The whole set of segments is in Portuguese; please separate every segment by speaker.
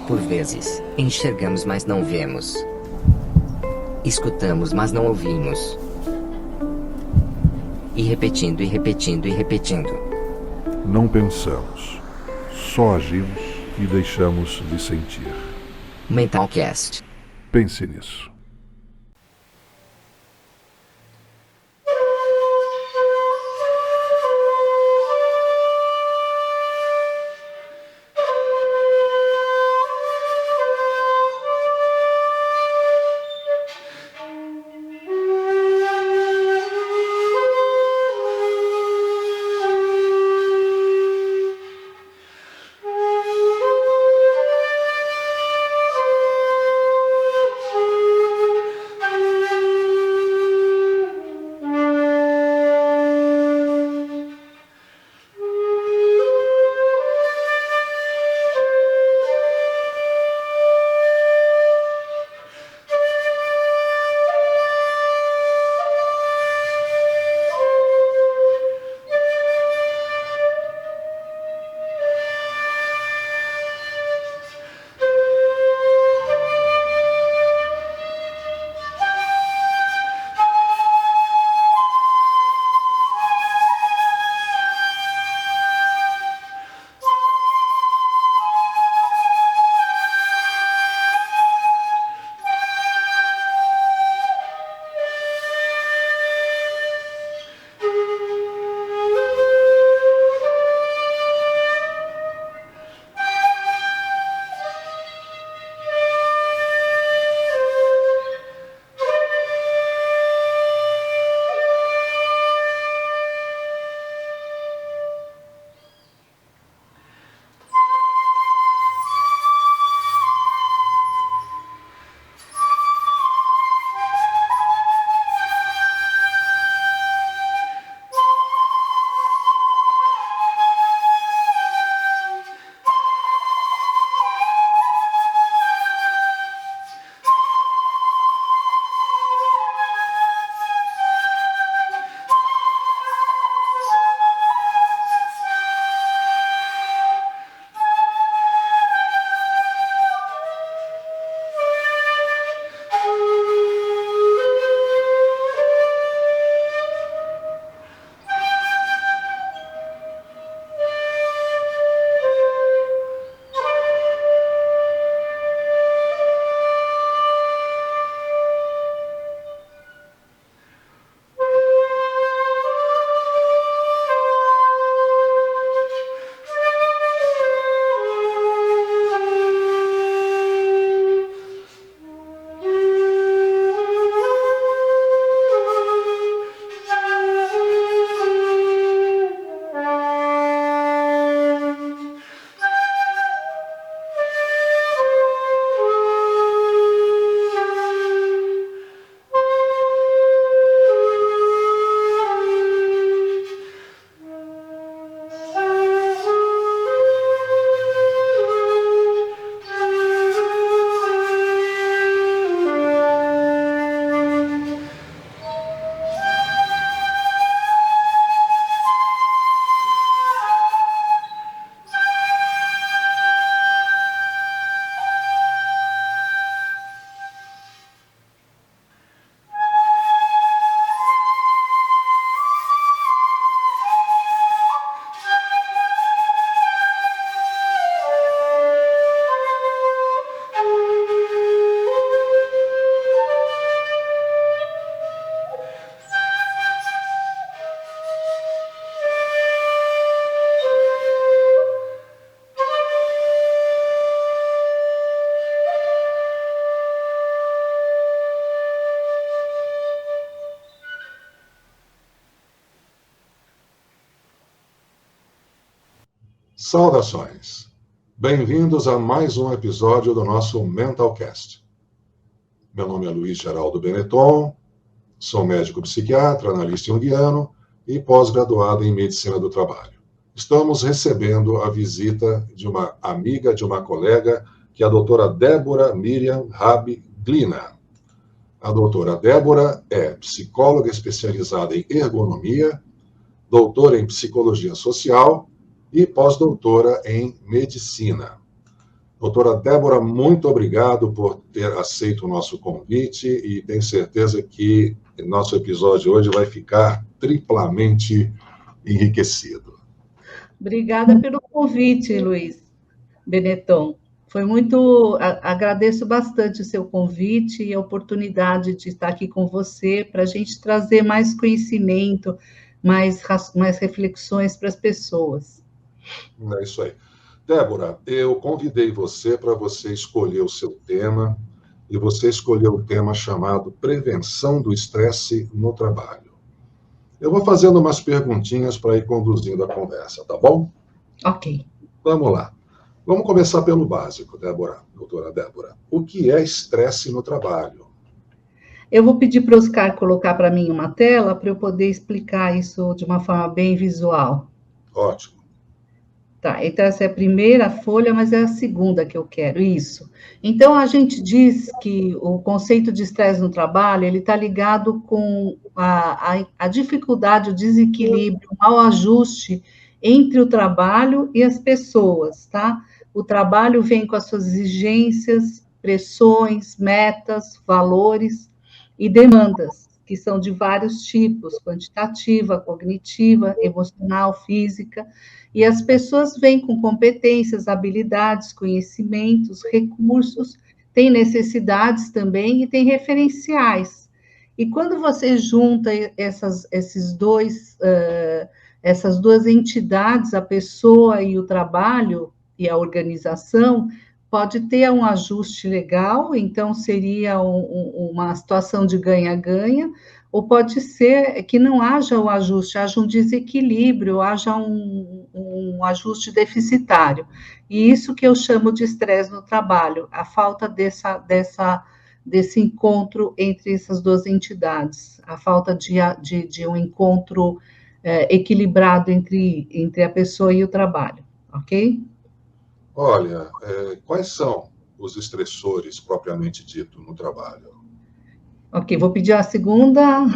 Speaker 1: Por vezes, enxergamos, mas não vemos. Escutamos, mas não ouvimos. E repetindo, e repetindo, e repetindo.
Speaker 2: Não pensamos, só agimos e deixamos de sentir.
Speaker 1: Mentalcast.
Speaker 2: Pense nisso.
Speaker 3: Saudações! Bem-vindos a mais um episódio do nosso Mentalcast. Meu nome é Luiz Geraldo Benetton, sou médico psiquiatra, analista junguiano e pós-graduado em Medicina do Trabalho. Estamos recebendo a visita de uma amiga, de uma colega, que é a doutora Débora Miriam Rabi Glina. A doutora Débora é psicóloga especializada em ergonomia, doutora em psicologia social e pós-doutora em medicina. Doutora Débora, muito obrigado por ter aceito o nosso convite e tenho certeza que nosso episódio hoje vai ficar triplamente enriquecido.
Speaker 4: Obrigada pelo convite, Luiz Benetton. Foi muito. Agradeço bastante o seu convite e a oportunidade de estar aqui com você para a gente trazer mais conhecimento, mais reflexões para as pessoas.
Speaker 3: É isso aí. Débora, eu convidei você para você escolher o seu tema e você escolheu o tema chamado Prevenção do Estresse no Trabalho. Eu vou fazendo umas perguntinhas para ir conduzindo a conversa, tá bom?
Speaker 4: Ok.
Speaker 3: Vamos lá. Vamos começar pelo básico, Débora, doutora Débora. O que é estresse no trabalho?
Speaker 4: Eu vou pedir para o Oscar colocar para mim uma tela para eu poder explicar isso de uma forma bem visual.
Speaker 3: Ótimo.
Speaker 4: Tá, então essa é a primeira folha, mas é a segunda que eu quero, isso. Então, a gente diz que o conceito de estresse no trabalho, ele está ligado com a dificuldade, o desequilíbrio, o mau ajuste entre o trabalho e as pessoas, tá? O trabalho vem com as suas exigências, pressões, metas, valores e demandas, que são de vários tipos, quantitativa, cognitiva, emocional, física, e as pessoas vêm com competências, habilidades, conhecimentos, recursos, têm necessidades também e têm referenciais. E quando você junta essas duas entidades, a pessoa e o trabalho e a organização, pode ter um ajuste legal, então seria uma situação de ganha-ganha, ou pode ser que não haja o ajuste, haja um desequilíbrio, haja um ajuste deficitário. E isso que eu chamo de estresse no trabalho, a falta desse encontro entre essas duas entidades, a falta de um encontro equilibrado entre a pessoa e o trabalho, ok?
Speaker 3: Olha, quais são os estressores propriamente dito no trabalho?
Speaker 4: Ok, vou pedir a segunda,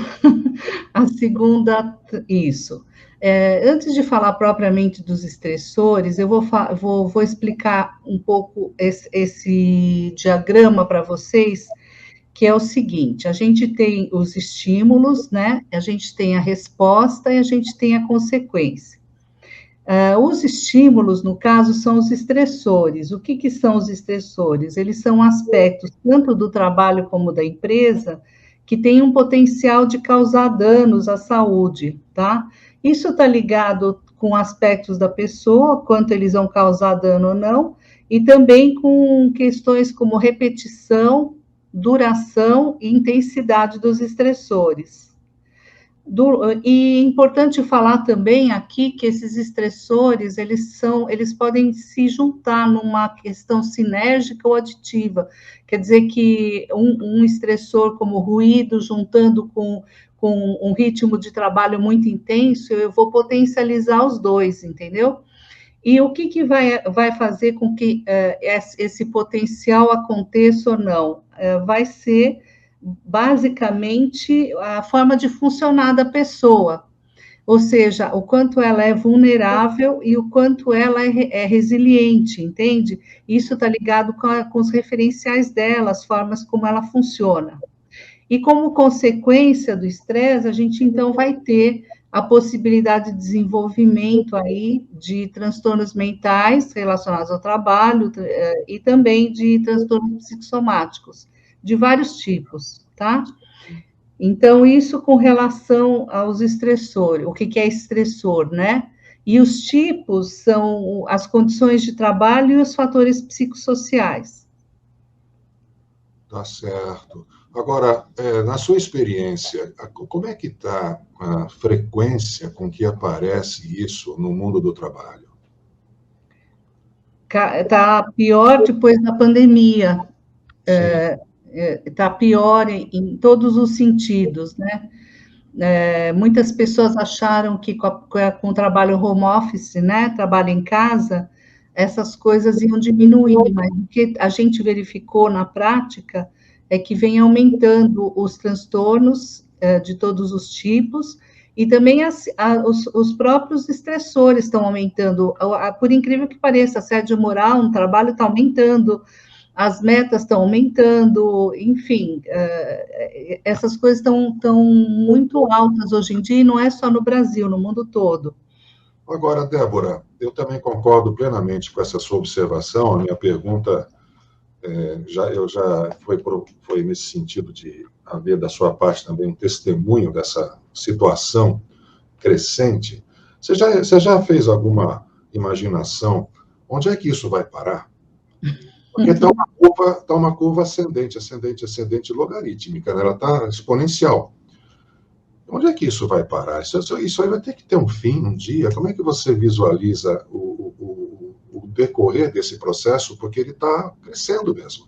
Speaker 4: isso. Antes de falar propriamente dos estressores, eu vou explicar um pouco esse diagrama para vocês, que é o seguinte: a gente tem os estímulos, né? A gente tem a resposta e a gente tem a consequência. Os estímulos, no caso, são os estressores. O que são os estressores? Eles são aspectos, tanto do trabalho como da empresa, que têm um potencial de causar danos à saúde, tá? Isso está ligado com aspectos da pessoa, quanto eles vão causar dano ou não, e também com questões como repetição, duração e intensidade dos estressores. E é importante falar também aqui que esses estressores, eles podem se juntar numa questão sinérgica ou aditiva. Quer dizer que um estressor como ruído, juntando com um ritmo de trabalho muito intenso, eu vou potencializar os dois, entendeu? E o que vai fazer com que esse potencial aconteça ou não? Vai ser basicamente a forma de funcionar da pessoa, ou seja, o quanto ela é vulnerável e o quanto ela é resiliente, entende? Isso está ligado com os referenciais dela, as formas como ela funciona. E como consequência do estresse, a gente então vai ter a possibilidade de desenvolvimento aí de transtornos mentais relacionados ao trabalho e também de transtornos psicossomáticos de vários tipos, tá? Então, isso com relação aos estressores, o que é estressor, né? E os tipos são as condições de trabalho e os fatores psicossociais.
Speaker 3: Tá certo. Agora, na sua experiência, como é que está a frequência com que aparece isso no mundo do trabalho?
Speaker 4: Está pior depois da pandemia. Está pior em todos os sentidos, né? Muitas pessoas acharam que com o trabalho home office, né, trabalho em casa, essas coisas iam diminuir, mas o que a gente verificou na prática é que vem aumentando os transtornos de todos os tipos E também os próprios estressores estão aumentando. Por incrível que pareça, assédio moral no trabalho está aumentando, as metas estão aumentando, enfim, essas coisas estão muito altas hoje em dia, e não é só no Brasil, no mundo todo.
Speaker 3: Agora, Débora, eu também concordo plenamente com essa sua observação. A minha pergunta foi nesse sentido de haver da sua parte também um testemunho dessa situação crescente. Você já fez alguma imaginação? Onde é que isso vai parar? Porque está uma curva ascendente, logarítmica, né? Ela está exponencial. Onde é que isso vai parar? Isso aí vai ter que ter um fim, um dia. Como é que você visualiza o decorrer desse processo? Porque ele está crescendo mesmo.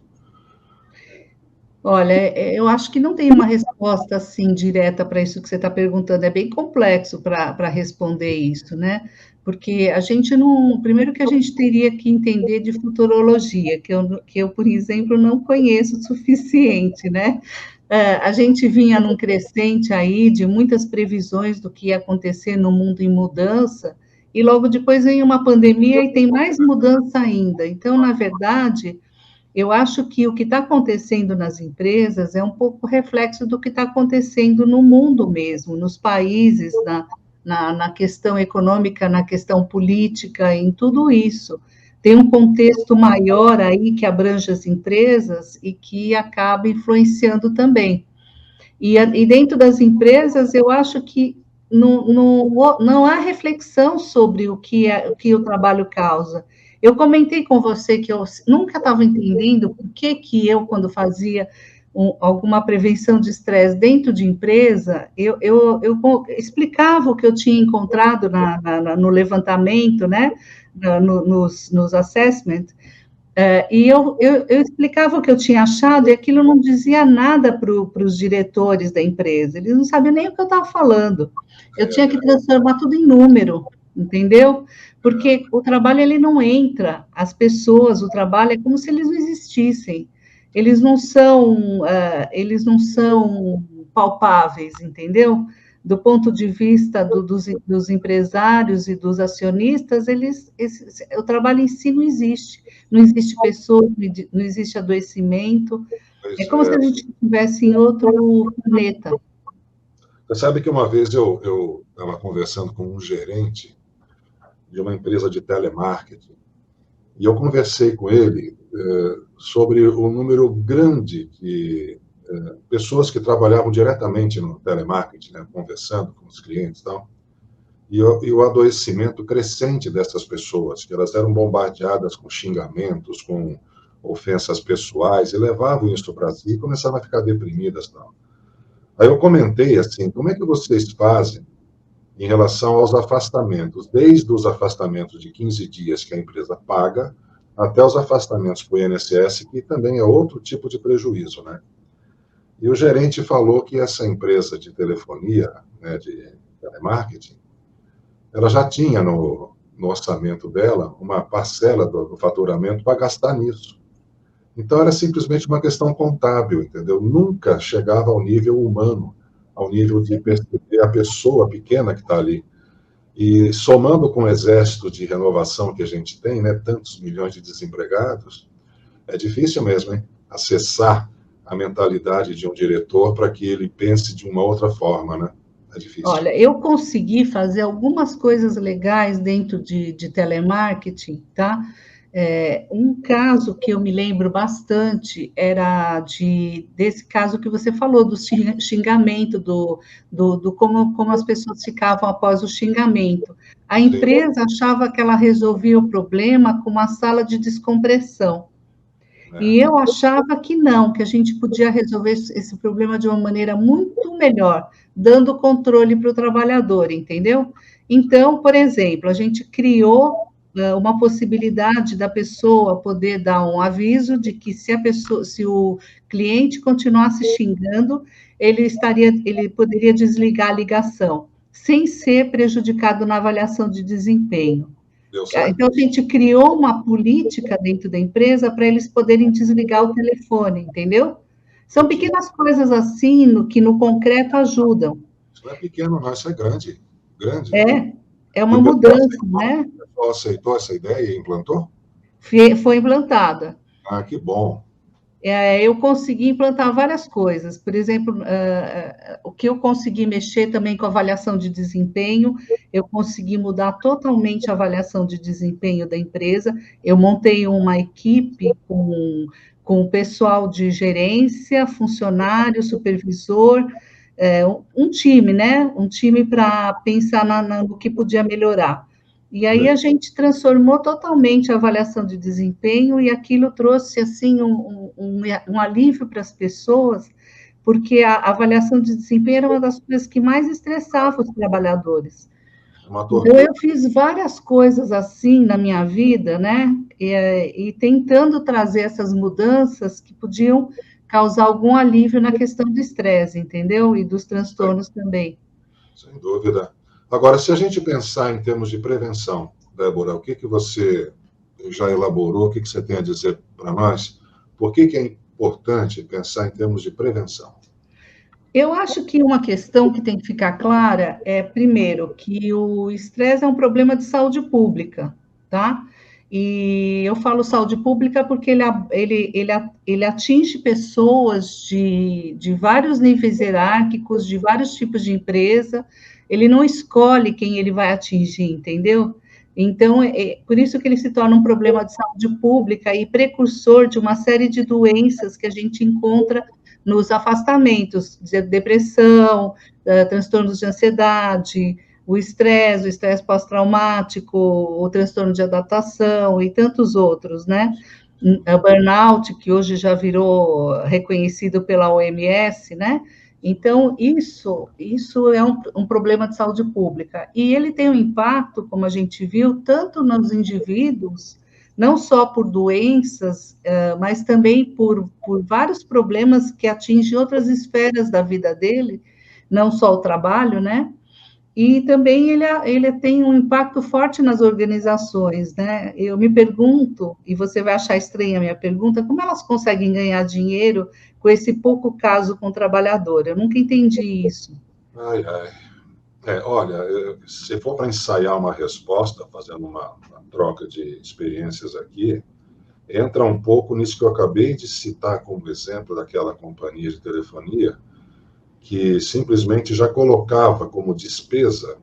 Speaker 4: Olha, eu acho que não tem uma resposta assim direta para isso que você está perguntando. É bem complexo para responder isso, né? Porque a gente não. Primeiro que a gente teria que entender de futurologia, que eu, por exemplo, não conheço o suficiente, né? A gente vinha num crescente aí de muitas previsões do que ia acontecer no mundo em mudança, e logo depois vem uma pandemia e tem mais mudança ainda. Então, na verdade, eu acho que o que está acontecendo nas empresas é um pouco reflexo do que está acontecendo no mundo mesmo, nos países, na questão econômica, na questão política, em tudo isso. Tem um contexto maior aí que abrange as empresas e que acaba influenciando também. E dentro das empresas, eu acho que não há reflexão sobre o que o trabalho causa. Eu comentei com você que eu nunca estava entendendo por que eu, quando fazia alguma prevenção de estresse dentro de empresa, eu explicava o que eu tinha encontrado no levantamento, né, nos assessments, e eu explicava o que eu tinha achado, e aquilo não dizia nada para os diretores da empresa, eles não sabiam nem o que eu estava falando. Eu tinha que transformar tudo em número, entendeu? Porque o trabalho, ele não entra, as pessoas, o trabalho é como se eles não existissem. Eles não são palpáveis, entendeu? Do ponto de vista dos empresários e dos acionistas, o trabalho em si não existe. Não existe pessoa, não existe adoecimento. É como se a gente estivesse em outro planeta.
Speaker 3: Você sabe que uma vez eu estava conversando com um gerente de uma empresa de telemarketing, e eu conversei com ele sobre o número grande de pessoas que trabalhavam diretamente no telemarketing, né, conversando com os clientes e tal, e o adoecimento crescente dessas pessoas, que elas eram bombardeadas com xingamentos, com ofensas pessoais, e levavam isso para si e começavam a ficar deprimidas e tal. Aí eu comentei assim, como é que vocês fazem em relação aos afastamentos, desde os afastamentos de 15 dias que a empresa paga, até os afastamentos para o INSS, que também é outro tipo de prejuízo, né? E o gerente falou que essa empresa de telefonia, né, de telemarketing, ela já tinha no orçamento dela uma parcela do faturamento para gastar nisso. Então, era simplesmente uma questão contábil, entendeu? Nunca chegava ao nível humano, ao nível de perceber a pessoa pequena que está ali. E somando com o exército de renovação que a gente tem, né, tantos milhões de desempregados, é difícil mesmo, hein? Acessar a mentalidade de um diretor para que ele pense de uma outra forma, né? É difícil.
Speaker 4: Olha, eu consegui fazer algumas coisas legais dentro de telemarketing, tá? Um caso que eu me lembro bastante era desse caso que você falou, do xingamento, como as pessoas ficavam após o xingamento. A empresa achava que ela resolvia o problema com uma sala de descompressão. E eu achava que não, que a gente podia resolver esse problema de uma maneira muito melhor, dando controle para o trabalhador, entendeu? Então, por exemplo, a gente criou uma possibilidade da pessoa poder dar um aviso de que se o cliente continuasse xingando, ele poderia desligar a ligação, sem ser prejudicado na avaliação de desempenho. Então, a gente criou uma política dentro da empresa para eles poderem desligar o telefone, entendeu? São pequenas coisas assim que no concreto ajudam.
Speaker 3: Isso não é pequeno, não, isso é grande. Grande.
Speaker 4: É
Speaker 3: E
Speaker 4: uma
Speaker 3: o pessoal
Speaker 4: mudança,
Speaker 3: aceitou?
Speaker 4: né?
Speaker 3: O pessoal aceitou essa ideia e implantou?
Speaker 4: Foi implantada.
Speaker 3: Ah, que bom.
Speaker 4: Eu consegui implantar várias coisas. Por exemplo, o que eu consegui mexer também com a avaliação de desempenho, eu consegui mudar totalmente a avaliação de desempenho da empresa. Eu montei uma equipe com o pessoal de gerência, funcionário, supervisor, um time, né? Um time para pensar no que podia melhorar. E aí a gente transformou totalmente a avaliação de desempenho e aquilo trouxe assim um alívio para as pessoas, porque a avaliação de desempenho era uma das coisas que mais estressava os trabalhadores.
Speaker 3: Uma
Speaker 4: Então
Speaker 3: tortura.
Speaker 4: eu fiz várias coisas assim na minha vida, né? E tentando trazer essas mudanças que podiam causar algum alívio na questão do estresse, entendeu? E dos transtornos também.
Speaker 3: Sem dúvida. Agora, se a gente pensar em termos de prevenção, Débora, o que que você já elaborou, o que que você tem a dizer para nós? Por que que é importante pensar em termos de prevenção?
Speaker 4: Eu acho que uma questão que tem que ficar clara é, primeiro, que o estresse é um problema de saúde pública, tá? E eu falo saúde pública porque ele atinge pessoas de vários níveis hierárquicos, de vários tipos de empresa, ele não escolhe quem ele vai atingir, entendeu? Então, por isso que ele se torna um problema de saúde pública e precursor de uma série de doenças que a gente encontra nos afastamentos, depressão, transtornos de ansiedade, o estresse pós-traumático, o transtorno de adaptação e tantos outros, né? O burnout, que hoje já virou reconhecido pela OMS, né? Então, isso é um problema de saúde pública. E ele tem um impacto, como a gente viu, tanto nos indivíduos, não só por doenças, mas também por vários problemas que atingem outras esferas da vida dele, não só o trabalho, né? E também ele tem um impacto forte nas organizações, né? Eu me pergunto, e você vai achar estranha a minha pergunta, como elas conseguem ganhar dinheiro com esse pouco caso com o trabalhador? Eu nunca entendi isso.
Speaker 3: Ai, ai. Olha, se for para ensaiar uma resposta, fazendo uma troca de experiências aqui, entra um pouco nisso que eu acabei de citar como exemplo daquela companhia de telefonia, que simplesmente já colocava como despesa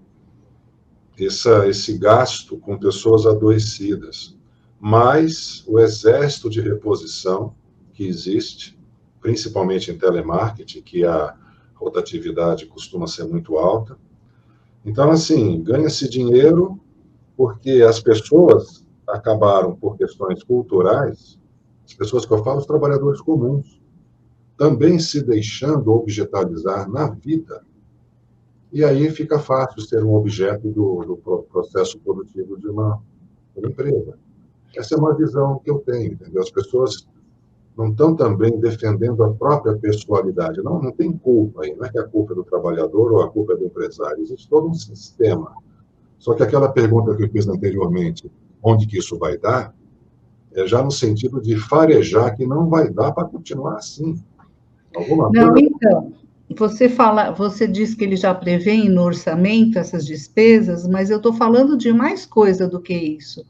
Speaker 3: esse gasto com pessoas adoecidas, mais o exército de reposição que existe, principalmente em telemarketing, que a rotatividade costuma ser muito alta. Então, assim, ganha-se dinheiro porque as pessoas acabaram, por questões culturais, as pessoas que eu falo, os trabalhadores comuns, também se deixando objetalizar na vida. E aí fica fácil ser um objeto do processo produtivo de uma empresa. Essa é uma visão que eu tenho, entendeu? As pessoas não estão também defendendo a própria pessoalidade. Não tem culpa aí, não é que a culpa é do trabalhador ou a culpa é do empresário. Existe todo um sistema. Só que aquela pergunta que eu fiz anteriormente, onde que isso vai dar, é já no sentido de farejar que não vai dar para continuar assim. Alguma
Speaker 4: Não,
Speaker 3: coisa...
Speaker 4: então, você diz que ele já prevê no orçamento essas despesas, mas eu estou falando de mais coisa do que isso.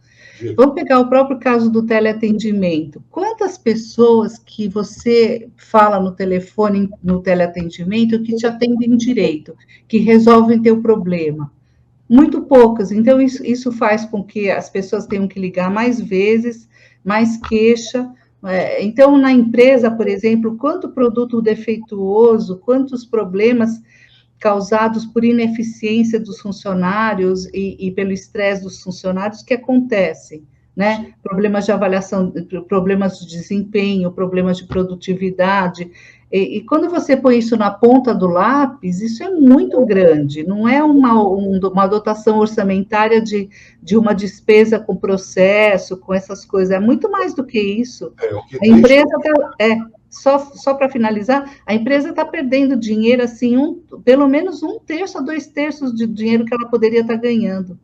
Speaker 4: Vamos pegar o próprio caso do teleatendimento. Quantas pessoas que você fala no telefone, no teleatendimento, que te atendem direito, que resolvem teu problema? Muito poucas. Então, isso faz com que as pessoas tenham que ligar mais vezes, mais queixa. Então, na empresa, por exemplo, quanto produto defeituoso, quantos problemas causados por ineficiência dos funcionários e pelo estresse dos funcionários que acontecem, né? Problemas de avaliação, problemas de desempenho, problemas de produtividade. E quando você põe isso na ponta do lápis, isso é muito grande, não é uma dotação orçamentária de uma despesa com processo, com essas coisas, é muito mais do que isso. A empresa só para finalizar, a empresa está perdendo dinheiro, assim, pelo menos 1/3 a 2/3 de dinheiro que ela poderia estar ganhando.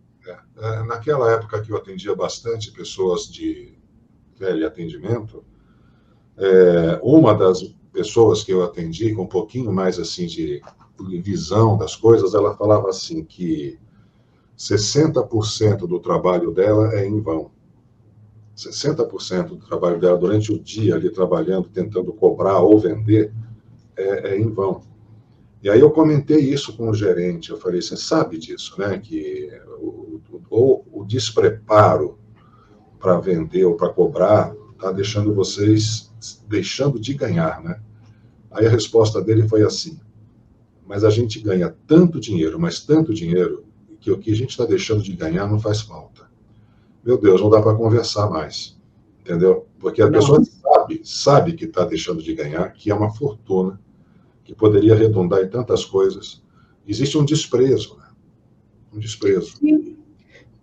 Speaker 3: Naquela época que eu atendia bastante pessoas de teleatendimento, uma das pessoas que eu atendi com um pouquinho mais assim de visão das coisas, ela falava assim que 60% do trabalho dela é em vão. 60% do trabalho dela durante o dia ali trabalhando, tentando cobrar ou vender, é em vão. E aí eu comentei isso com o gerente, eu falei, você sabe disso, né? Que o despreparo para vender ou para cobrar está deixando vocês deixando de ganhar, né? Aí a resposta dele foi assim, mas a gente ganha tanto dinheiro, mas tanto dinheiro, que o que a gente está deixando de ganhar não faz falta. Meu Deus, não dá para conversar mais, entendeu? Porque a pessoa sabe que está deixando de ganhar, que é uma fortuna, que poderia redundar em tantas coisas. Existe um desprezo, né? Um desprezo.
Speaker 4: Sim.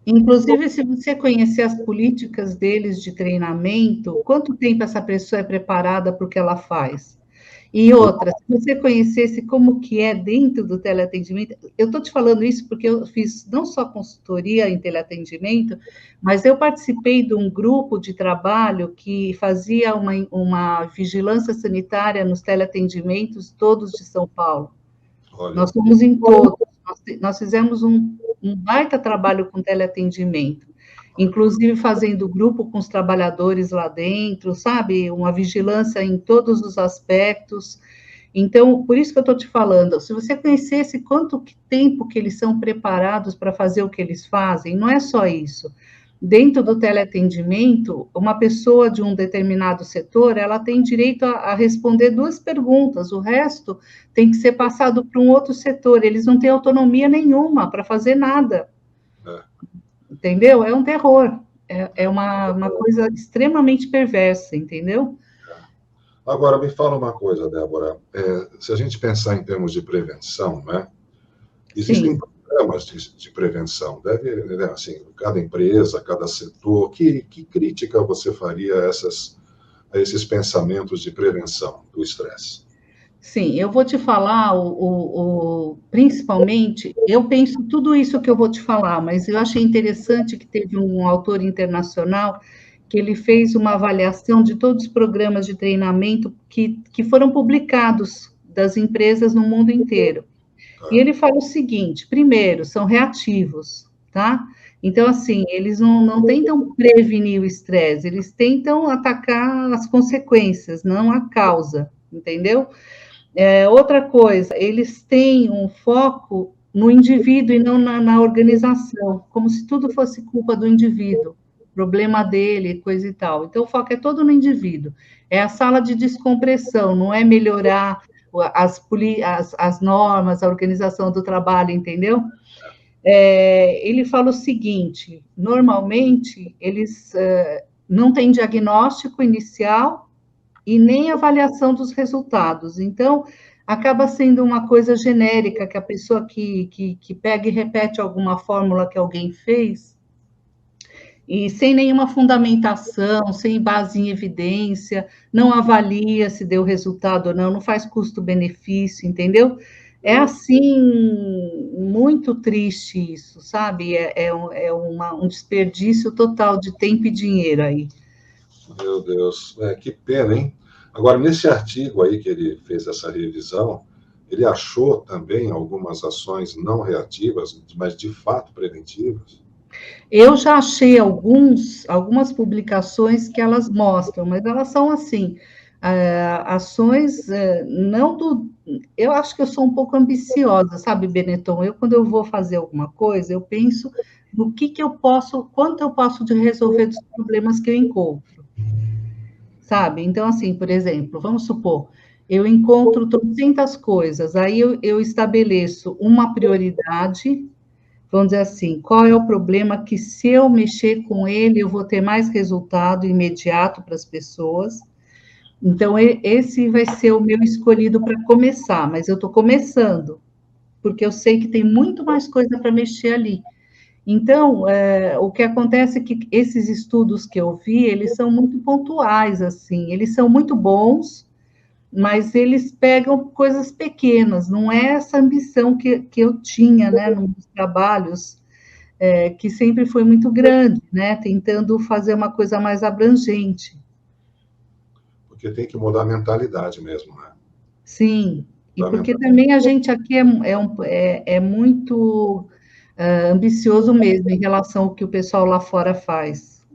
Speaker 4: Inclusive, se você conhecer as políticas deles de treinamento, quanto tempo essa pessoa é preparada para o que ela faz? E outra, se você conhecesse como que é dentro do teleatendimento, eu estou te falando isso porque eu fiz não só consultoria em teleatendimento, mas eu participei de um grupo de trabalho que fazia uma vigilância sanitária nos teleatendimentos todos de São Paulo.
Speaker 3: Olha,
Speaker 4: Nós fomos em todos, nós fizemos um baita trabalho com teleatendimento, inclusive fazendo grupo com os trabalhadores lá dentro, sabe? Uma vigilância em todos os aspectos. Então, por isso que eu estou te falando, se você conhecesse quanto tempo que eles são preparados para fazer o que eles fazem, não é só isso. Dentro do teleatendimento, uma pessoa de um determinado setor, ela tem direito a responder 2 perguntas, o resto tem que ser passado para um outro setor, eles não têm autonomia nenhuma para fazer nada. Entendeu? É um terror, é uma coisa extremamente perversa, entendeu?
Speaker 3: agora, me fala uma coisa, Débora. Se a gente pensar em termos de prevenção, né? Existem programas de prevenção. Deve, né, assim, cada empresa, cada setor. Que crítica você faria a esses pensamentos de prevenção do estresse?
Speaker 4: Sim, eu vou te falar, principalmente, eu penso tudo isso que eu vou te falar, mas eu achei interessante que teve um autor internacional que ele fez uma avaliação de todos os programas de treinamento que foram publicados das empresas no mundo inteiro. E ele fala o seguinte, primeiro, são reativos, tá? Então, assim, eles não tentam prevenir o estresse, eles tentam atacar as consequências, não a causa, entendeu? Outra coisa, eles têm um foco no indivíduo e não na organização, como se tudo fosse culpa do indivíduo, problema dele, coisa e tal. Então, o foco é todo no indivíduo. É a sala de descompressão, não é melhorar as normas, a organização do trabalho, entendeu? Ele fala o seguinte, normalmente, eles não têm diagnóstico inicial, e nem avaliação dos resultados. Então, acaba sendo uma coisa genérica, que a pessoa que pega e repete alguma fórmula que alguém fez, e sem nenhuma fundamentação, sem base em evidência, não avalia se deu resultado ou não, não faz custo-benefício, entendeu? É assim, muito triste isso, sabe? Um desperdício total de tempo e dinheiro aí.
Speaker 3: Meu Deus, que pena, hein? Agora, nesse artigo aí que ele fez essa revisão, ele achou também algumas ações não reativas, mas de fato preventivas?
Speaker 4: Eu já achei algumas publicações que elas mostram, mas elas são assim, ações não do... Eu acho que eu sou um pouco ambiciosa, sabe, Benetton? Quando eu vou fazer alguma coisa, eu penso no que eu posso, quanto eu posso de resolver dos problemas que eu encontro, sabe? Então, assim, por exemplo, vamos supor, eu encontro 300 coisas, aí eu estabeleço uma prioridade, vamos dizer assim, qual é o problema que se eu mexer com ele, eu vou ter mais resultado imediato para as pessoas. Então, esse vai ser o meu escolhido para começar, mas eu estou começando, porque eu sei que tem muito mais coisa para mexer ali. Então, o que acontece é que esses estudos que eu vi, eles são muito pontuais, assim, eles são muito bons, mas eles pegam coisas pequenas, não é essa ambição que eu tinha, né, nos trabalhos, que sempre foi muito grande, né, tentando fazer uma coisa mais abrangente.
Speaker 3: Porque tem que mudar a mentalidade mesmo, né?
Speaker 4: Sim, E porque também a gente aqui é muito ambicioso mesmo em relação ao que o pessoal lá fora faz.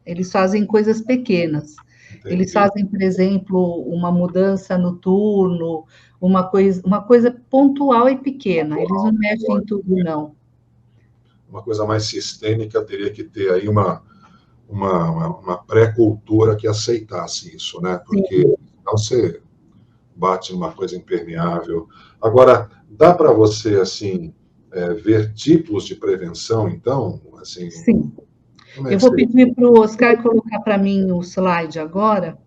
Speaker 4: Eles fazem coisas pequenas. Eles fazem, por exemplo, uma mudança no turno, uma coisa pontual e pequena. Eles não mexem em tudo, não.
Speaker 3: Uma coisa mais sistêmica teria que ter aí uma pré-cultura que aceitasse isso, né? Porque senão você bate numa coisa impermeável. Agora, dá para você, assim, ver tipos de prevenção, então? Assim,
Speaker 4: sim. Eu vou pedir para o Oscar colocar para mim o slide agora.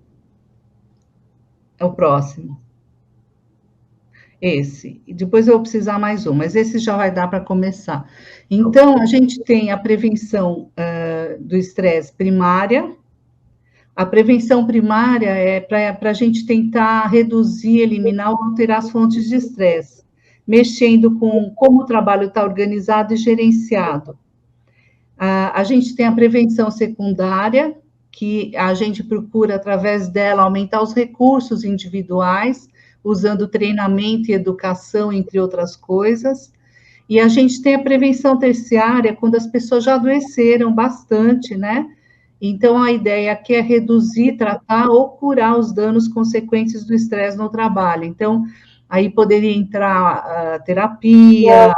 Speaker 4: É o próximo. Esse. E depois eu vou precisar mais um, mas esse já vai dar para começar. Então, a gente tem a prevenção do estresse primária. A prevenção primária é para a gente tentar reduzir, eliminar ou alterar as fontes de estresse, mexendo com como o trabalho está organizado e gerenciado. A gente tem a prevenção secundária, que a gente procura, através dela, aumentar os recursos individuais, usando treinamento e educação, entre outras coisas. E a gente tem a prevenção terciária, quando as pessoas já adoeceram bastante, né? Então, a ideia aqui é reduzir, tratar ou curar os danos consequentes do estresse no trabalho. Então, aí poderia entrar a terapia,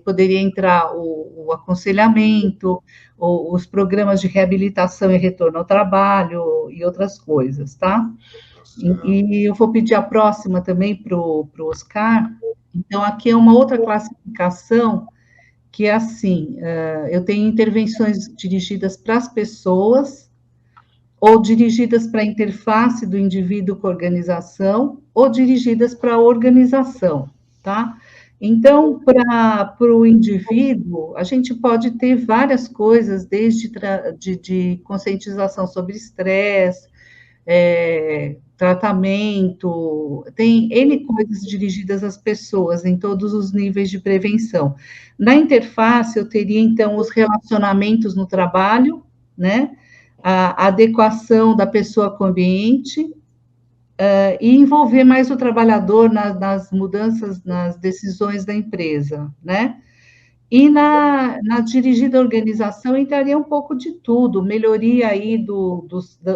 Speaker 4: poderia entrar o aconselhamento, os programas de reabilitação e retorno ao trabalho e outras coisas, tá? E eu vou pedir a próxima também para o Oscar. Então, aqui é uma outra classificação que é assim, eu tenho intervenções dirigidas para as pessoas, ou dirigidas para a interface do indivíduo com a organização, ou dirigidas para a organização, tá? Então, para o indivíduo, a gente pode ter várias coisas, desde de conscientização sobre estresse, tratamento, tem N coisas dirigidas às pessoas em todos os níveis de prevenção. Na interface, eu teria, então, os relacionamentos no trabalho, né? A adequação da pessoa com o ambiente, e envolver mais o trabalhador nas mudanças, nas decisões da empresa, né? E na dirigida organização entraria um pouco de tudo, melhoria aí do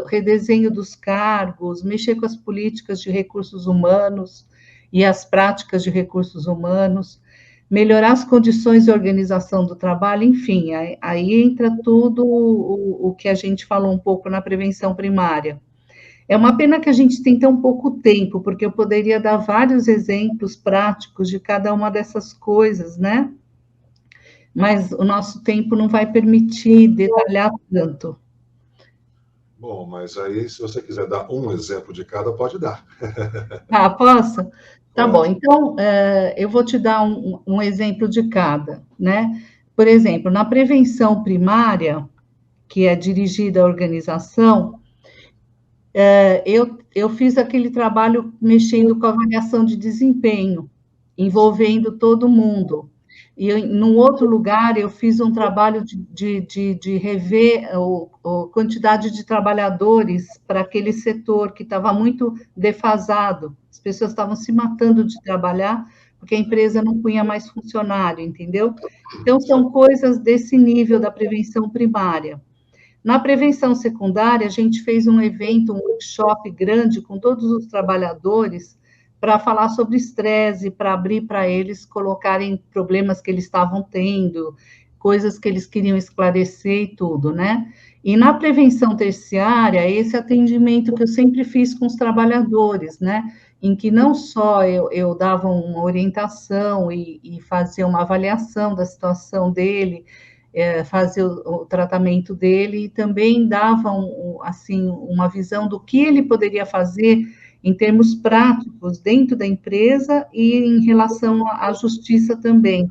Speaker 4: redesenho dos cargos, mexer com as políticas de recursos humanos e as práticas de recursos humanos, melhorar as condições de organização do trabalho, enfim, aí entra tudo o que a gente falou um pouco na prevenção primária. É uma pena que a gente tem tão pouco tempo, porque eu poderia dar vários exemplos práticos de cada uma dessas coisas, né? Mas o nosso tempo não vai permitir detalhar tanto.
Speaker 3: Bom, mas aí, se você quiser dar um exemplo de cada, pode dar.
Speaker 4: Ah, posso? Tá bom, então, eu vou te dar um exemplo de cada, né? Por exemplo, na prevenção primária, que é dirigida à organização, eu fiz aquele trabalho mexendo com a avaliação de desempenho, envolvendo todo mundo. E num outro lugar, eu fiz um trabalho de rever a quantidade de trabalhadores para aquele setor que estava muito defasado. As pessoas estavam se matando de trabalhar porque a empresa não punha mais funcionário, entendeu? Então, são coisas desse nível da prevenção primária. Na prevenção secundária, a gente fez um evento, um workshop grande com todos os trabalhadores para falar sobre estresse, para abrir para eles colocarem problemas que eles estavam tendo, coisas que eles queriam esclarecer e tudo, né? E na prevenção terciária, esse atendimento que eu sempre fiz com os trabalhadores, né? Em que não só eu dava uma orientação e fazia uma avaliação da situação dele, fazer o tratamento dele, e também davam, assim, uma visão do que ele poderia fazer em termos práticos dentro da empresa e em relação à justiça também,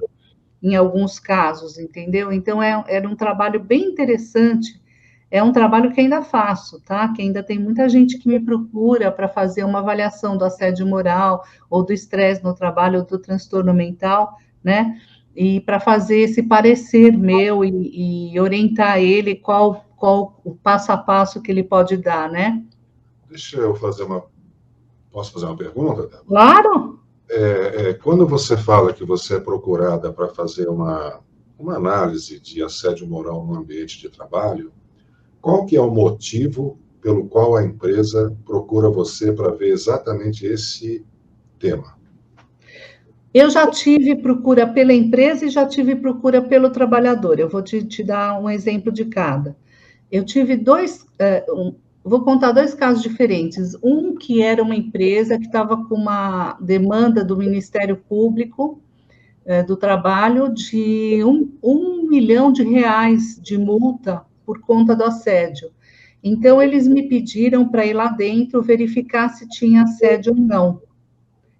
Speaker 4: em alguns casos, entendeu? Então, era um trabalho bem interessante, é um trabalho que ainda faço, tá? Que ainda tem muita gente que me procura para fazer uma avaliação do assédio moral, ou do estresse no trabalho, ou do transtorno mental, né? E para fazer esse parecer meu e orientar ele qual o passo a passo que ele pode dar, né?
Speaker 3: Deixa eu fazer uma... Posso fazer uma pergunta, Débora?
Speaker 4: Claro!
Speaker 3: Quando você fala que você é procurada para fazer uma análise de assédio moral no ambiente de trabalho, qual que é o motivo pelo qual a empresa procura você para ver exatamente esse tema?
Speaker 4: Eu já tive procura pela empresa e já tive procura pelo trabalhador. Eu vou te dar um exemplo de cada. Eu tive vou contar dois casos diferentes. Um que era uma empresa que estava com uma demanda do Ministério Público do Trabalho de R$ 1 milhão de multa por conta do assédio. Então, eles me pediram para ir lá dentro verificar se tinha assédio ou não.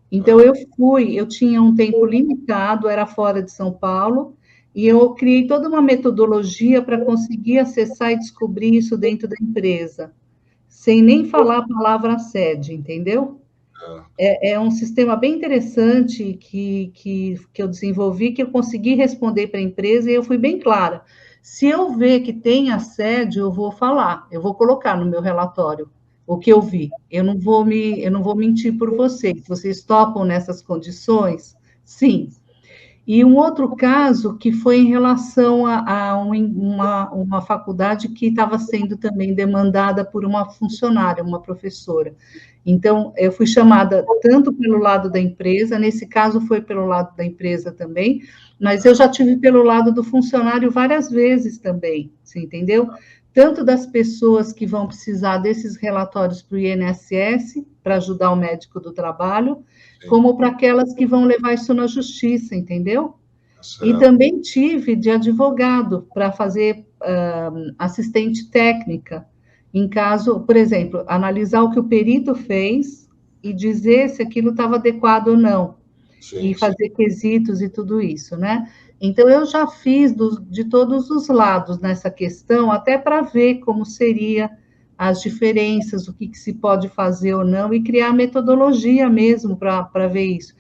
Speaker 4: Então, eu tinha um tempo limitado, era fora de São Paulo, e eu criei toda uma metodologia para conseguir acessar e descobrir isso dentro da empresa, sem nem falar a palavra assédio, entendeu? É um sistema bem interessante que eu desenvolvi, que eu consegui responder para a empresa, e eu fui bem clara. Se eu ver que tem assédio, eu vou falar, eu vou colocar no meu relatório o que eu vi. Eu não vou mentir por vocês. Vocês topam nessas condições? Sim. E um outro caso que foi em relação a uma faculdade que estava sendo também demandada por uma funcionária, uma professora. Então, eu fui chamada tanto pelo lado da empresa, nesse caso foi pelo lado da empresa também, mas eu já tive pelo lado do funcionário várias vezes também, você entendeu? Tanto das pessoas que vão precisar desses relatórios para o INSS, para ajudar o médico do trabalho, como para aquelas que vão levar isso na justiça, entendeu? Certo. E também tive de advogado para fazer assistente técnica, em caso, por exemplo, analisar o que o perito fez e dizer se aquilo estava adequado ou não, sim, e fazer quesitos e tudo isso, né? Então, eu já fiz de todos os lados nessa questão, até para ver como seria as diferenças, o que se pode fazer ou não, e criar metodologia mesmo para ver isso.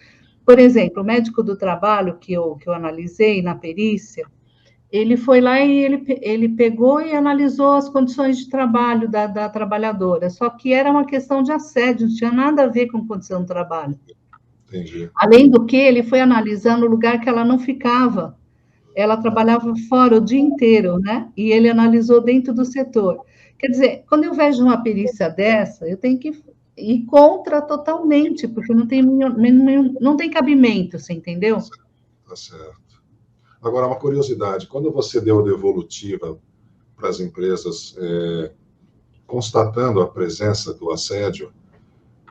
Speaker 4: Por exemplo, o médico do trabalho que eu analisei na perícia, ele foi lá e ele pegou e analisou as condições de trabalho da trabalhadora, só que era uma questão de assédio, não tinha nada a ver com condição de trabalho.
Speaker 3: Entendi.
Speaker 4: Além do que, ele foi analisando o lugar que ela não ficava. Ela trabalhava fora o dia inteiro, né? E ele analisou dentro do setor. Quer dizer, quando eu vejo uma perícia dessa, eu tenho que ir contra totalmente, porque não tem cabimento, você entendeu?
Speaker 3: Tá certo. Agora, uma curiosidade, quando você deu a devolutiva para as empresas, constatando a presença do assédio,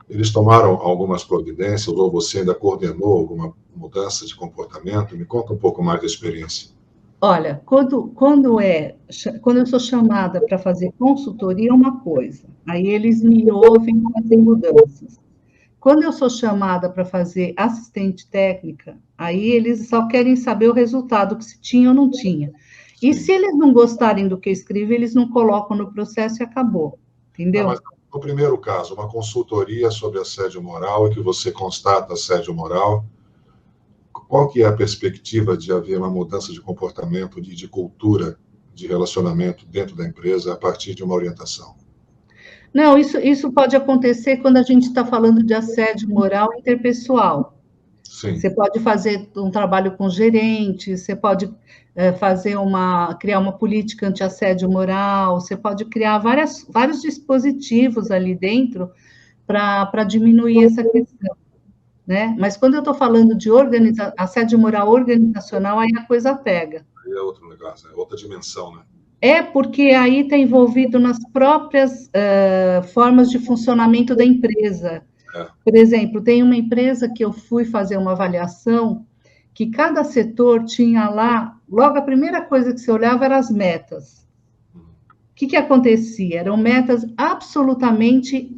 Speaker 3: eles tomaram algumas providências, ou você ainda coordenou alguma mudança de comportamento? Me conta um pouco mais da experiência.
Speaker 4: Olha, quando eu sou chamada para fazer consultoria, é uma coisa, aí eles me ouvem e fazem mudanças. Quando eu sou chamada para fazer assistente técnica, aí eles só querem saber o resultado, que se tinha ou não tinha. E se eles não gostarem do que eu escrevi, eles não colocam no processo e acabou, entendeu?
Speaker 3: Mas no primeiro caso, uma consultoria sobre assédio moral, e que você constata assédio moral, qual que é a perspectiva de haver uma mudança de comportamento, de cultura, de relacionamento dentro da empresa a partir de uma orientação?
Speaker 4: Não, isso pode acontecer quando a gente está falando de assédio moral interpessoal.
Speaker 3: Sim.
Speaker 4: Você pode fazer um trabalho com gerente, você pode criar uma política anti-assédio moral, você pode criar vários dispositivos ali dentro para diminuir essa questão, né? Mas quando eu estou falando de assédio moral organizacional, aí a coisa pega.
Speaker 3: Aí é outro negócio, é outra dimensão, né?
Speaker 4: Porque aí está envolvido nas próprias formas de funcionamento da empresa. Por exemplo, tem uma empresa que eu fui fazer uma avaliação, que cada setor tinha lá, logo a primeira coisa que você olhava eram as metas. O que acontecia? Eram metas absolutamente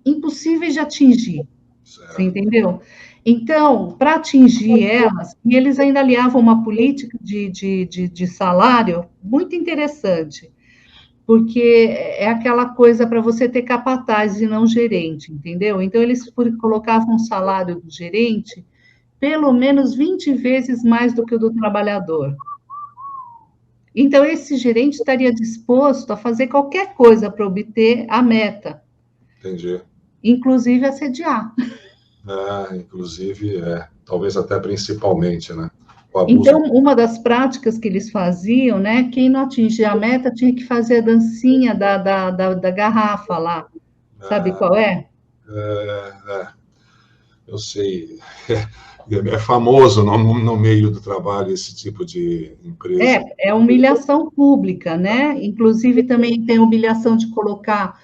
Speaker 4: impossíveis de atingir. Certo. Você entendeu? Então, para atingir elas, e eles ainda aliavam uma política de salário muito interessante, porque é aquela coisa para você ter capataz e não gerente, entendeu? Então, eles colocavam um salário do gerente pelo menos 20 vezes mais do que o do trabalhador. Então, esse gerente estaria disposto a fazer qualquer coisa para obter a meta.
Speaker 3: Entendi.
Speaker 4: Inclusive assediar.
Speaker 3: Inclusive, talvez até principalmente, né? O abuso.
Speaker 4: Então, uma das práticas que eles faziam, né? Quem não atingia a meta tinha que fazer a dancinha da garrafa lá. Sabe qual é?
Speaker 3: Eu sei. É famoso no meio do trabalho esse tipo de empresa.
Speaker 4: É humilhação pública, né? Inclusive também tem humilhação de colocar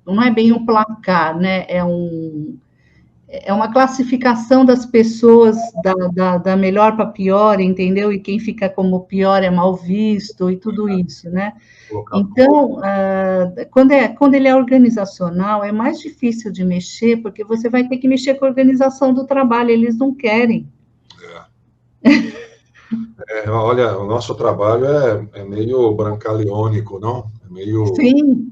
Speaker 4: não é bem um placar, né? É uma classificação das pessoas da melhor para pior, entendeu? E quem fica como pior é mal visto e tudo isso, né? Então, quando ele é organizacional, é mais difícil de mexer, porque você vai ter que mexer com a organização do trabalho, eles não querem.
Speaker 3: Olha, o nosso trabalho é meio brancaleônico, não? É meio...
Speaker 4: Sim.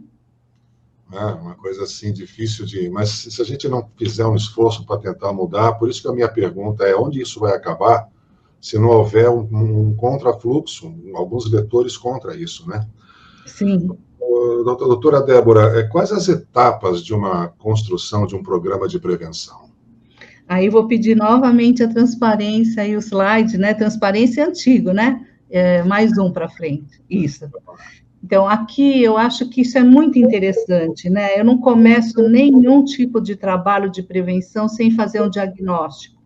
Speaker 3: Uma coisa assim difícil de... Mas se a gente não fizer um esforço para tentar mudar, por isso que a minha pergunta é onde isso vai acabar se não houver um contrafluxo, alguns vetores contra isso, né?
Speaker 4: Sim.
Speaker 3: Doutora Débora, quais as etapas de uma construção de um programa de prevenção?
Speaker 4: Aí vou pedir novamente a transparência e o slide, né? Transparência é antigo, né? Mais um para frente. Isso. Então, aqui eu acho que isso é muito interessante, né? Eu não começo nenhum tipo de trabalho de prevenção sem fazer um diagnóstico,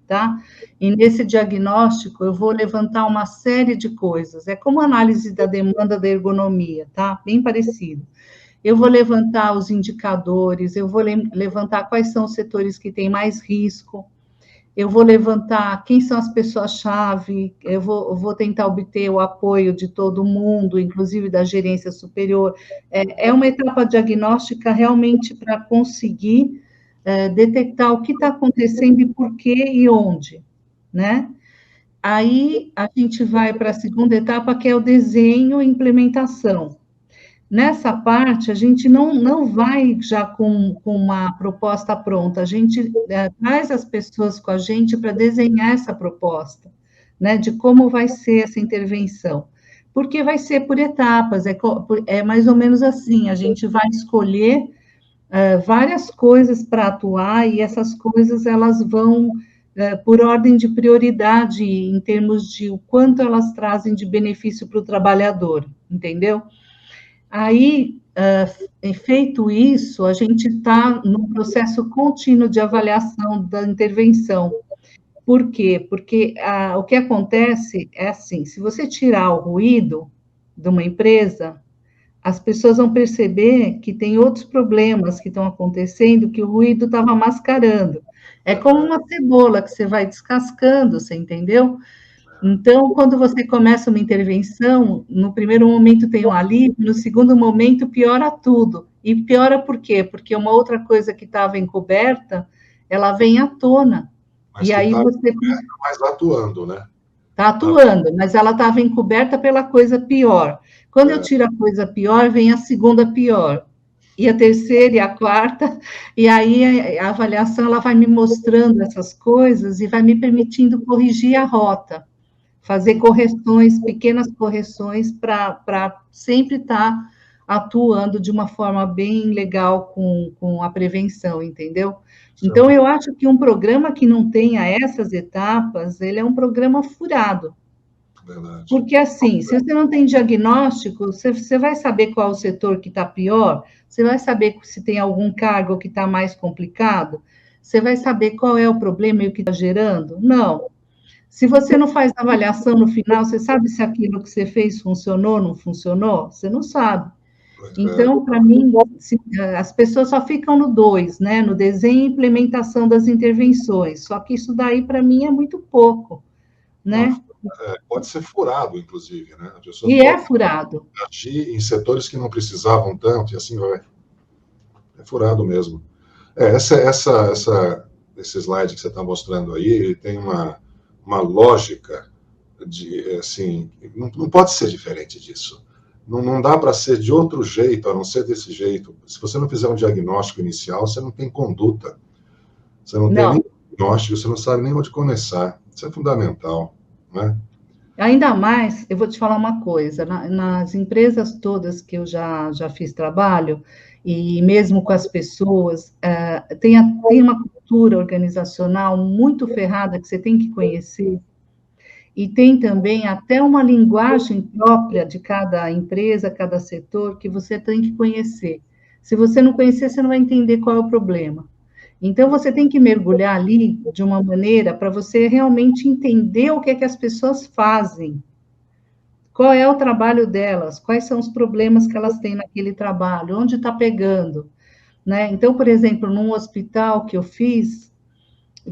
Speaker 4: tá? E nesse diagnóstico eu vou levantar uma série de coisas. É como análise da demanda da ergonomia, tá? Bem parecido. Eu vou levantar os indicadores, eu vou levantar quais são os setores que têm mais risco, eu vou levantar quem são as pessoas-chave, eu vou tentar obter o apoio de todo mundo, inclusive da gerência superior. É uma etapa diagnóstica realmente para conseguir detectar o que está acontecendo e por quê e onde, né? Aí a gente vai para a segunda etapa, que é o desenho e implementação. Nessa parte, a gente não vai já com uma proposta pronta, a gente traz as pessoas com a gente para desenhar essa proposta, né, de como vai ser essa intervenção. Porque vai ser por etapas, é mais ou menos assim, a gente vai escolher várias coisas para atuar, e essas coisas, elas vão por ordem de prioridade, em termos de o quanto elas trazem de benefício para o trabalhador, entendeu? Aí, feito isso, a gente está no processo contínuo de avaliação da intervenção. Por quê? Porque o que acontece é assim, se você tirar o ruído de uma empresa, as pessoas vão perceber que tem outros problemas que estão acontecendo, que o ruído estava mascarando. É como uma cebola que você vai descascando, você entendeu? Então, quando você começa uma intervenção, no primeiro momento tem um alívio, no segundo momento piora tudo. E piora por quê? Porque uma outra coisa que estava encoberta, ela vem à tona.
Speaker 3: Mas
Speaker 4: e aí você...
Speaker 3: Mas atuando, né?
Speaker 4: Está atuando, mas ela estava encoberta pela coisa pior. Quando eu tiro a coisa pior, vem a segunda pior. E a terceira e a quarta, e aí a avaliação ela vai me mostrando essas coisas e vai me permitindo corrigir a rota. Fazer correções, pequenas correções, para sempre estar atuando de uma forma bem legal com a prevenção, entendeu? Então, eu acho que um programa que não tenha essas etapas, ele é um programa furado.
Speaker 3: Verdade.
Speaker 4: Porque, assim, se você não tem diagnóstico, você vai saber qual é o setor que está pior, você vai saber se tem algum cargo que está mais complicado, você vai saber qual é o problema e o que está gerando? Não. Se você não faz avaliação no final, você sabe se aquilo que você fez funcionou ou não funcionou? Você não sabe. Então, para mim, as pessoas só ficam no 2, né? No desenho e implementação das intervenções. Só que isso daí, para mim, é muito pouco, né?
Speaker 3: Pode ser furado, inclusive, né?
Speaker 4: E é furado.
Speaker 3: Agir em setores que não precisavam tanto, e assim vai. É furado mesmo. Esse slide que você está mostrando aí, ele tem uma lógica de, assim, não pode ser diferente disso. Não dá para ser de outro jeito, a não ser desse jeito. Se você não fizer um diagnóstico inicial, você não tem conduta. Você não tem nem diagnóstico, você não sabe nem onde começar. Isso é fundamental, né?
Speaker 4: Ainda mais, eu vou te falar uma coisa, nas empresas todas que eu já fiz trabalho, e mesmo com as pessoas, tem uma cultura organizacional muito ferrada que você tem que conhecer, e tem também até uma linguagem própria de cada empresa, cada setor, que você tem que conhecer. Se você não conhecer, você não vai entender qual é o problema. Então, você tem que mergulhar ali de uma maneira para você realmente entender o que é que as pessoas fazem, qual é o trabalho delas, quais são os problemas que elas têm naquele trabalho, onde está pegando, né? Então, por exemplo, num hospital que eu fiz,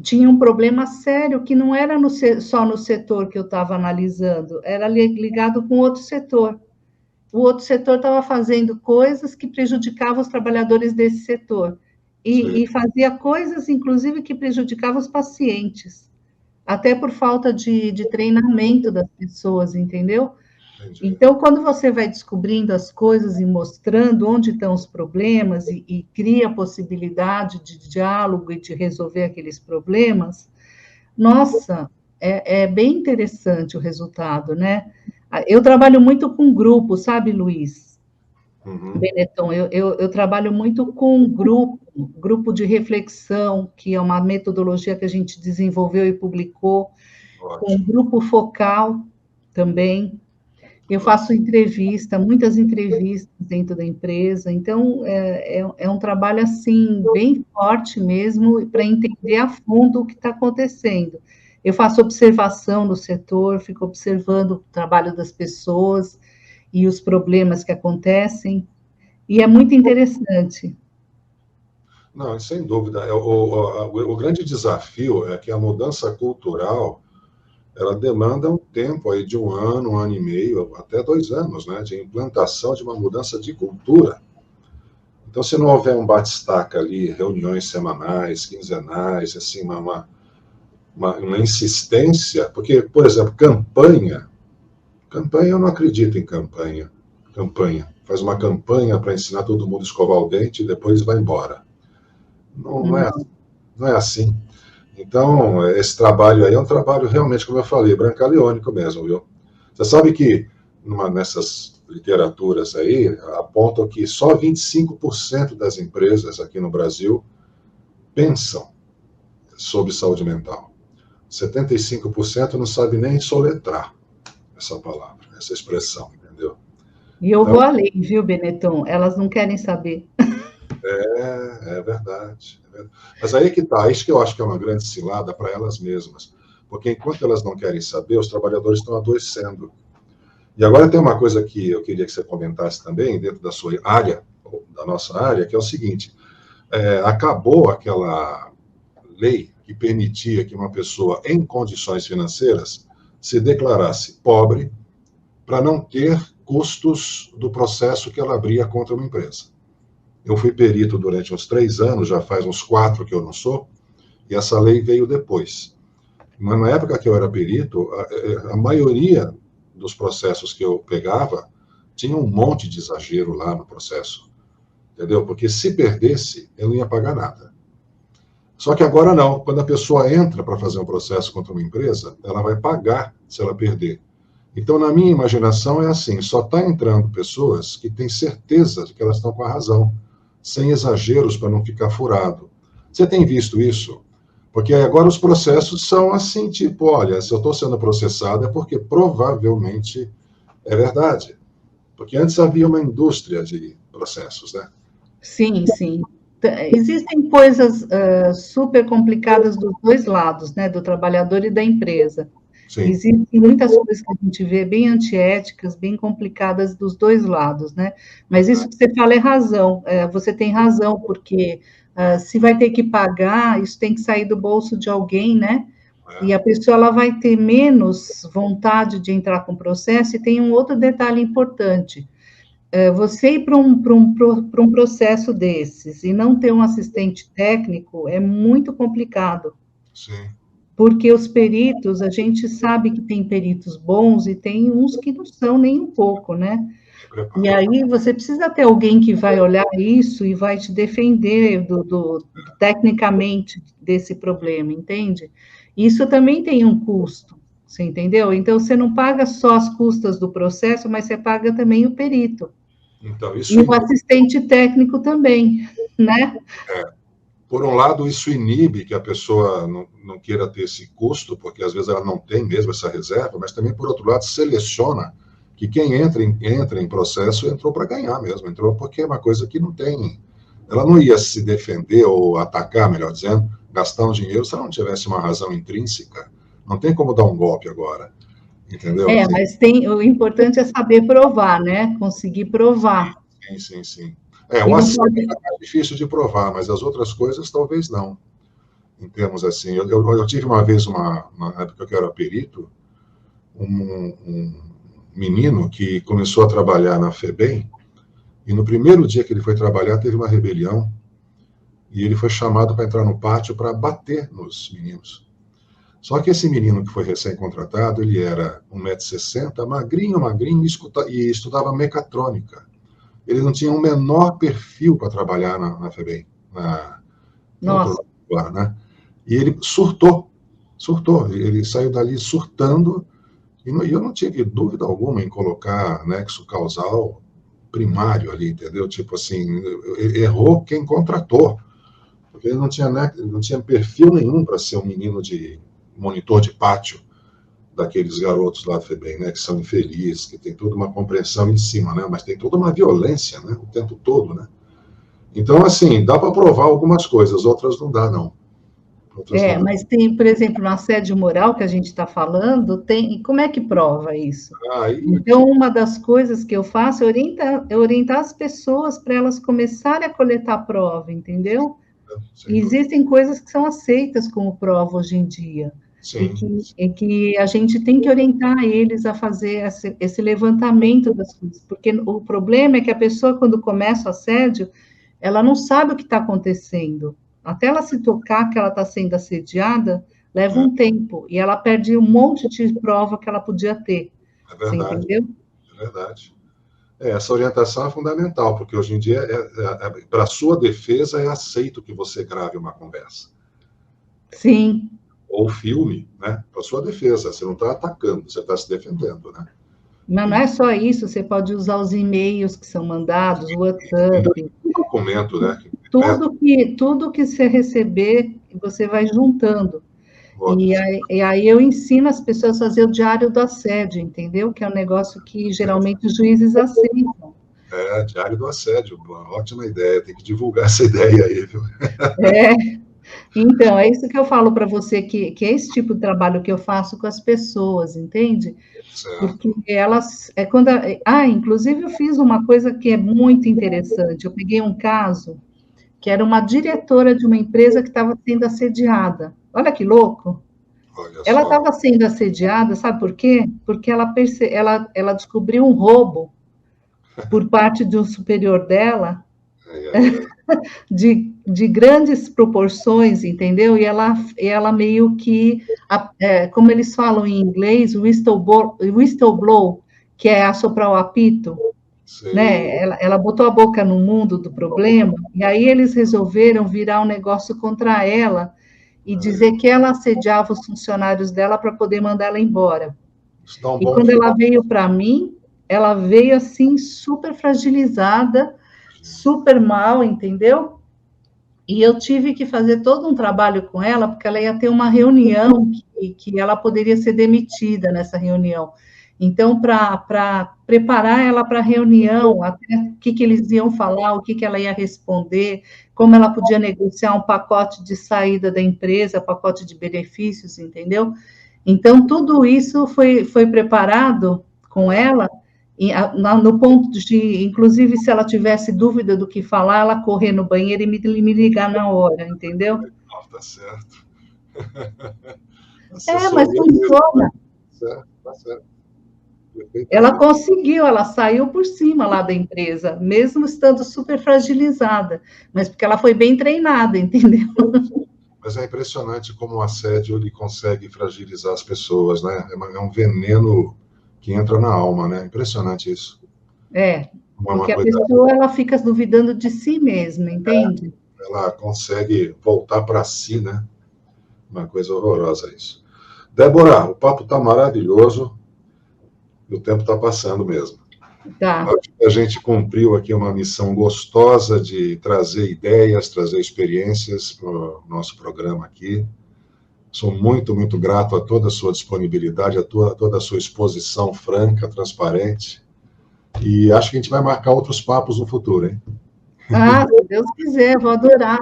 Speaker 4: tinha um problema sério que não era só no setor que eu estava analisando, era ligado com outro setor. O outro setor estava fazendo coisas que prejudicavam os trabalhadores desse setor. E fazia coisas, inclusive, que prejudicavam os pacientes, até por falta de treinamento das pessoas, entendeu?
Speaker 3: Entendi.
Speaker 4: Então, quando você vai descobrindo as coisas e mostrando onde estão os problemas e cria a possibilidade de diálogo e de resolver aqueles problemas, nossa, é bem interessante o resultado, né? Eu trabalho muito com grupo, sabe, Luiz?
Speaker 3: Uhum.
Speaker 4: Benetton, eu trabalho muito com grupo de reflexão, que é uma metodologia que a gente desenvolveu e publicou, com
Speaker 3: Ótimo.
Speaker 4: grupo focal também. Eu faço entrevista, muitas entrevistas dentro da empresa, então é um trabalho assim bem forte mesmo para entender a fundo o que está acontecendo. Eu faço observação no setor, fico observando o trabalho das pessoas e os problemas que acontecem, e é muito interessante.
Speaker 3: Não, sem dúvida. O grande desafio é que a mudança cultural ela demanda um tempo aí de um ano e meio, até 2 anos, né, de implantação de uma mudança de cultura. Então, se não houver um bate-estaca ali, reuniões semanais, quinzenais, assim, uma insistência, porque, por exemplo, campanha eu não acredito em campanha. Faz uma campanha para ensinar todo mundo a escovar o dente e depois vai embora. Não é assim. Então, esse trabalho aí é um trabalho realmente, como eu falei, brancaleônico mesmo, viu? Você sabe que nessas literaturas aí apontam que só 25% das empresas aqui no Brasil pensam sobre saúde mental. 75% não sabe nem soletrar essa palavra, essa expressão, entendeu?
Speaker 4: E eu
Speaker 3: Então,
Speaker 4: vou além, viu, Benetton? Elas não querem saber.
Speaker 3: é verdade. Mas aí que tá, isso que eu acho que é uma grande cilada para elas mesmas. Porque enquanto elas não querem saber, os trabalhadores estão adoecendo. E agora tem uma coisa que eu queria que você comentasse também, dentro da sua área, ou da nossa área, que é o seguinte: acabou aquela lei que permitia que uma pessoa em condições financeiras se declarasse pobre para não ter custos do processo que ela abria contra uma empresa. Eu fui perito durante uns 3 anos, já faz uns 4 que eu não sou, e essa lei veio depois. Mas na época que eu era perito, a maioria dos processos que eu pegava tinha um monte de exagero lá no processo, entendeu? Porque se perdesse, eu não ia pagar nada. Só que agora não. Quando a pessoa entra para fazer um processo contra uma empresa, ela vai pagar se ela perder. Então, na minha imaginação, é assim: só está entrando pessoas que têm certeza de que elas estão com a razão, sem exageros para não ficar furado. Você tem visto isso? Porque agora os processos são assim, tipo, olha, se eu estou sendo processado é porque provavelmente é verdade. Porque antes havia uma indústria de processos, né?
Speaker 4: Sim, sim. Existem coisas super complicadas dos dois lados, né? Do trabalhador e da empresa.
Speaker 3: Sim.
Speaker 4: Existem muitas coisas que a gente vê bem antiéticas, bem complicadas dos dois lados, né? Mas isso que você fala é razão, você tem razão, porque se vai ter que pagar, isso tem que sair do bolso de alguém, né? E a pessoa ela vai ter menos vontade de entrar com o processo, e tem um outro detalhe importante. Você ir para um processo desses e não ter um assistente técnico é muito complicado.
Speaker 3: Sim.
Speaker 4: Porque os peritos, a gente sabe que tem peritos bons e tem uns que não são nem um pouco, né? E aí você precisa ter alguém que vai olhar isso e vai te defender tecnicamente desse problema, entende? Isso também tem um custo, Você entendeu? Então, você não paga só as custas do processo, mas você paga também o perito.
Speaker 3: Então,
Speaker 4: E o assistente técnico também, né?
Speaker 3: Por um lado, isso inibe que a pessoa não queira ter esse custo, porque às vezes ela não tem mesmo essa reserva, mas também, por outro lado, seleciona que quem entra em processo entrou para ganhar mesmo, entrou porque é uma coisa que não tem. Ela não ia se defender ou atacar, melhor dizendo, gastar um dinheiro se ela não tivesse uma razão intrínseca. Não tem como dar um golpe agora, entendeu?
Speaker 4: Mas o importante é saber provar, né? Conseguir provar.
Speaker 3: Sim. O assédio é mais difícil de provar, mas as outras coisas talvez não. Em termos assim, eu tive uma vez, na época que eu era perito, um menino que começou a trabalhar na FEBEM, e no primeiro dia que ele foi trabalhar teve uma rebelião, e ele foi chamado para entrar no pátio para bater nos meninos. Só que esse menino que foi recém-contratado, ele era 1,60 m, magrinho, e estudava mecatrônica. Ele não tinha o menor perfil para trabalhar na FEBEM,
Speaker 4: Nossa.
Speaker 3: né? E ele surtou, ele saiu dali surtando, e eu não tive dúvida alguma em colocar nexo causal primário ali, entendeu? Tipo assim, errou quem contratou, porque ele não tinha perfil nenhum para ser um menino de monitor de pátio, daqueles garotos lá do FEBEM, né, que são infelizes, que tem toda uma compreensão em cima, né, mas tem toda uma violência, né, o tempo todo, né. Então, assim, dá para provar algumas coisas, outras não dá, não.
Speaker 4: Mas tem, por exemplo, no assédio moral que a gente está falando, como é que prova isso? Então, uma das coisas que eu faço é orientar as pessoas para elas começarem a coletar prova, entendeu? E existem coisas que são aceitas como prova hoje em dia. E que a gente tem que orientar eles a fazer esse levantamento das coisas, porque o problema é que a pessoa, quando começa o assédio, ela não sabe o que está acontecendo. Até ela se tocar que ela está sendo assediada, leva um tempo, e ela perde um monte de prova que ela podia ter.
Speaker 3: É verdade.
Speaker 4: Você entendeu?
Speaker 3: É verdade. Essa orientação é fundamental, porque hoje em dia, para a sua defesa, é aceito que você grave uma conversa.
Speaker 4: Sim.
Speaker 3: Ou filme, né? Para sua defesa. Você não está atacando, você está se defendendo, né?
Speaker 4: Mas não é só isso, você pode usar os e-mails que são mandados, o WhatsApp.
Speaker 3: Documento, né?
Speaker 4: Tudo que você receber, você vai juntando. E aí eu ensino as pessoas a fazer o diário do assédio, entendeu? Que é um negócio que geralmente os juízes aceitam.
Speaker 3: Diário do assédio, ótima ideia, tem que divulgar essa ideia aí, viu?
Speaker 4: Então, é isso que eu falo para você, que é esse tipo de trabalho que eu faço com as pessoas, entende?
Speaker 3: Certo.
Speaker 4: Porque elas, inclusive eu fiz uma coisa que é muito interessante, eu peguei um caso que era uma diretora de uma empresa que estava sendo assediada. Olha que louco! Ela estava sendo assediada, sabe por quê? Porque ela descobriu um roubo por parte de um superior dela, de grandes proporções, entendeu? E ela meio que, como eles falam em inglês, whistleblow, que é assoprar o apito, né? Ela botou a boca no mundo do problema, e aí eles resolveram virar um negócio contra ela e dizer que ela assediava os funcionários dela para poder mandar ela embora. E quando ela veio para mim, ela veio assim super fragilizada, super mal, entendeu? E eu tive que fazer todo um trabalho com ela, porque ela ia ter uma reunião que ela poderia ser demitida nessa reunião. Então, para preparar ela para a reunião, até o que eles iam falar, o que ela ia responder, como ela podia negociar um pacote de saída da empresa, pacote de benefícios, entendeu? Então, tudo isso foi preparado com ela, no ponto de, inclusive, se ela tivesse dúvida do que falar, ela correr no banheiro e me ligar na hora, entendeu?
Speaker 3: Tá certo.
Speaker 4: Mas funciona.
Speaker 3: Tá certo.
Speaker 4: Ela conseguiu, ela saiu por cima lá da empresa, mesmo estando super fragilizada, mas porque ela foi bem treinada, entendeu?
Speaker 3: Mas é impressionante como o assédio ele consegue fragilizar as pessoas, né? É um veneno que entra na alma, né? Impressionante isso.
Speaker 4: Porque a pessoa ela fica duvidando de si mesma, entende?
Speaker 3: Ela consegue voltar para si, né? Uma coisa horrorosa isso. Débora, o papo está maravilhoso e o tempo está passando mesmo.
Speaker 4: Tá.
Speaker 3: Acho que a gente cumpriu aqui uma missão gostosa de trazer ideias, trazer experiências para o nosso programa aqui. Sou muito, muito grato a toda a sua disponibilidade, a toda a sua exposição franca, transparente. E acho que a gente vai marcar outros papos no futuro, hein?
Speaker 4: Ah, se Deus quiser, vou adorar.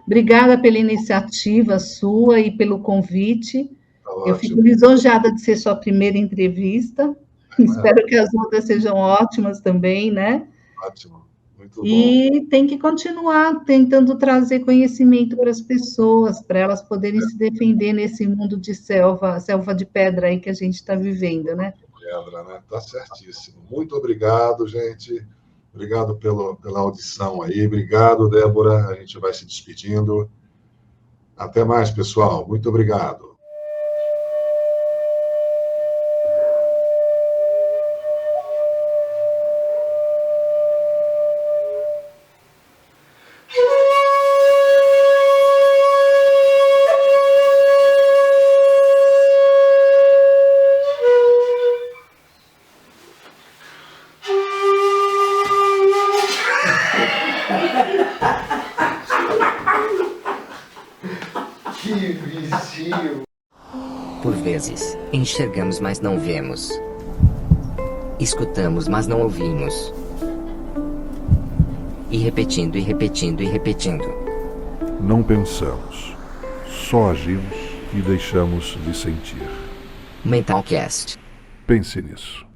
Speaker 4: Obrigada pela iniciativa sua e pelo convite.
Speaker 3: Tá
Speaker 4: Eu fico
Speaker 3: ótimo.
Speaker 4: lisonjeada de ser sua primeira entrevista. Espero que as outras sejam ótimas também, né?
Speaker 3: Ótimo. Muito bom.
Speaker 4: E tem que continuar tentando trazer conhecimento para as pessoas, para elas poderem se defender nesse mundo de selva de pedra aí que a gente está vivendo, né?
Speaker 3: Pedra, né? Tá certíssimo. Muito obrigado, gente. Obrigado pela audição aí. Obrigado, Débora. A gente vai se despedindo. Até mais, pessoal. Muito obrigado.
Speaker 5: Que vicio!
Speaker 1: Por vezes, enxergamos, mas não vemos. Escutamos, mas não ouvimos. E repetindo, e repetindo, e repetindo.
Speaker 2: Não pensamos, só agimos e deixamos de sentir.
Speaker 1: Mentalcast.
Speaker 2: Pense nisso.